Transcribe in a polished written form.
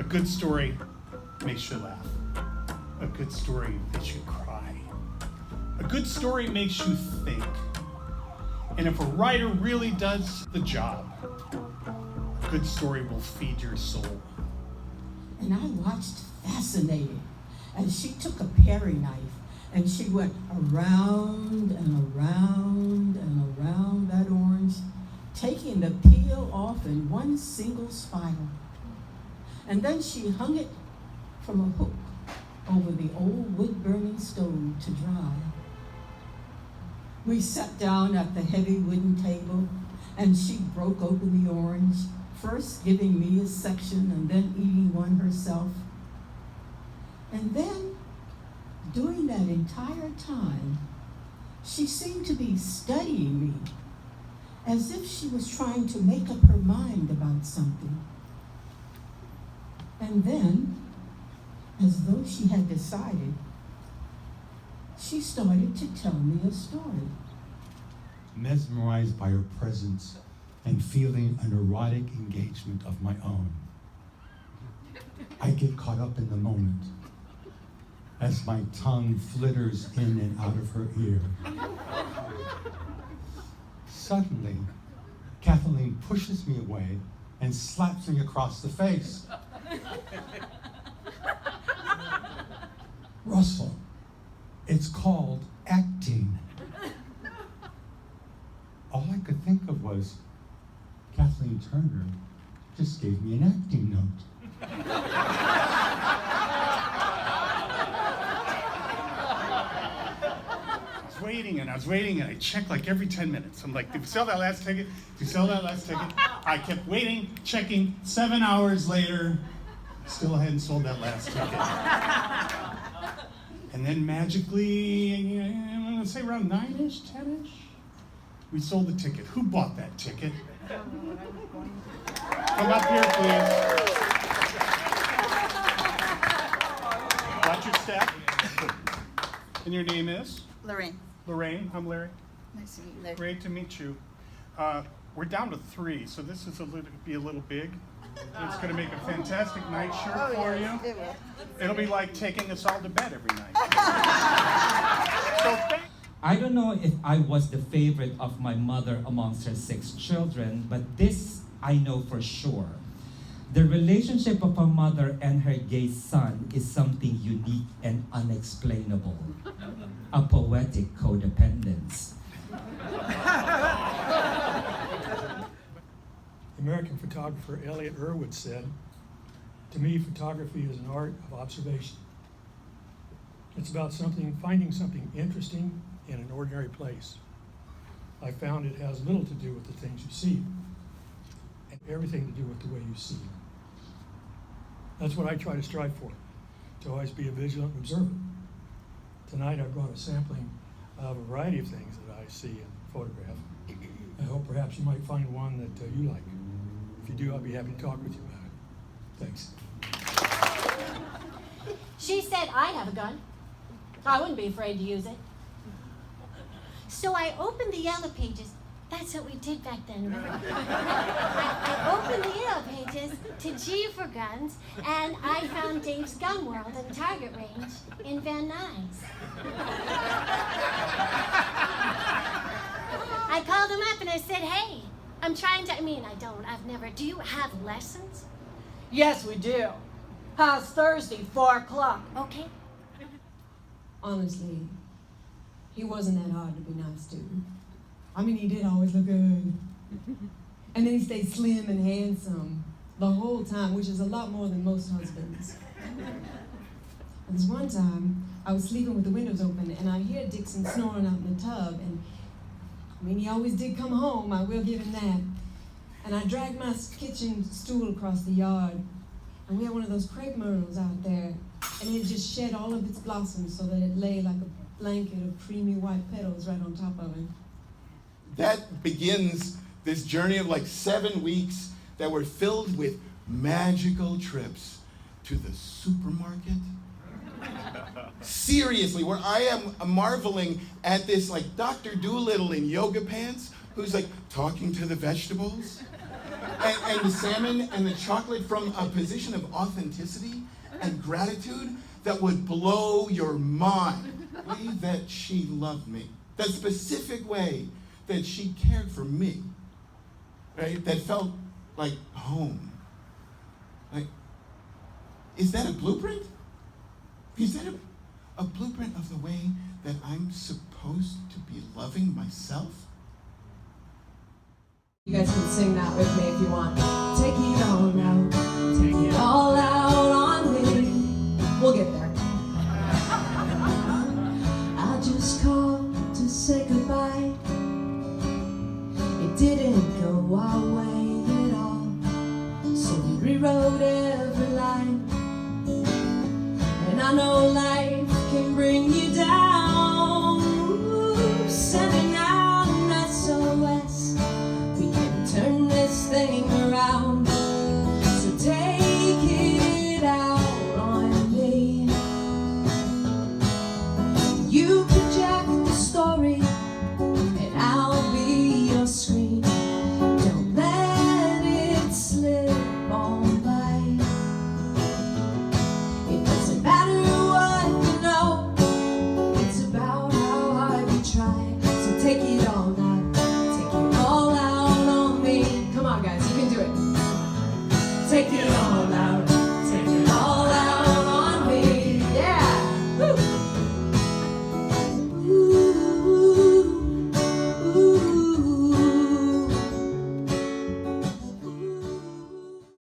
good story makes you laugh. A good story makes you cry. A good story makes you think. And if a writer really does the job, a good story will feed your soul. And I watched fascinated as she took a paring knife and she went around and around and around that orange, taking the peel off in one single spiral. And then she hung it from a hook over the old wood-burning stove to dry. We sat down at the heavy wooden table, and she broke open the orange, first giving me a section and then eating one herself. And then, during that entire time, she seemed to be studying me, as if she was trying to make up her mind about something. And then, as though she had decided, she started to tell me a story. Mesmerized by her presence and feeling an erotic engagement of my own, I get caught up in the moment as my tongue flitters in and out of her ear. Suddenly, Kathleen pushes me away and slaps me across the face. Russell, it's called acting. All I could think of was, Kathleen Turner just gave me an acting note. I was waiting, and I checked like every 10 minutes. I'm like, did we sell that last ticket? Did we sell that last ticket? I kept waiting, checking. 7 hours later, still hadn't sold that last ticket. And then magically, I'm gonna say around 9-ish, 10-ish, we sold the ticket. Who bought that ticket? Come up here, please. Watch your step. And your name is? Lorraine. Lorraine. I'm Larry. Nice to meet you, Larry. Great to meet you. We're down to 3, so this is be a little big. It's going to make a fantastic night shirt for you. It will. It'll be like taking us all to bed every night. I don't know if I was the favorite of my mother amongst her 6 children, but this I know for sure. The relationship of a mother and her gay son is something unique and unexplainable. A poetic codependence. American photographer Elliot Erwood said, "To me, photography is an art of observation. It's about finding something interesting in an ordinary place. I found it has little to do with the things you see, and everything to do with the way you see. That's what I try to strive for, to always be a vigilant observer. Tonight I brought a sampling of a variety of things that I see and photograph. I hope perhaps you might find one that you like. If you do, I'll be happy to talk with you about it. Thanks." She said I have a gun. I wouldn't be afraid to use it. So I opened the yellow pages. That's what we did back then, remember? I opened the yellow pages to G for guns, and I found Dave's Gun World and Target Range in Van Nuys. I called him up and I said, hey, I'm trying to, I've never, do you have lessons? Yes, we do. How's Thursday, 4 o'clock? Okay. Honestly, he wasn't that hard to be nice to. I mean, he did always look good. And then he stayed slim and handsome the whole time, which is a lot more than most husbands. And this one time, I was sleeping with the windows open, and I hear Dixon snoring out in the tub, and he always did come home, I will give him that. And I dragged my kitchen stool across the yard, and we had one of those crepe myrtles out there, and it just shed all of its blossoms so that it lay like a blanket of creamy white petals right on top of it. That begins this journey of like 7 weeks that were filled with magical trips to the supermarket. Seriously, where I am marveling at this like Dr. Dolittle in yoga pants who's like talking to the vegetables. and the salmon and the chocolate from a position of authenticity and gratitude that would blow your mind. The way that she loved me, that specific way that she cared for me, right? That felt like home. Like, is that a blueprint? Is that a blueprint of the way that I'm supposed to be loving myself? You guys can sing that with me if you want. Take it all out. Take it all out on me. We'll get there. I just called to say goodbye. It didn't go our way at all. So we rewrote every line. And I know life can bring you down. Ooh, sending out an SOS. We can turn this thing around.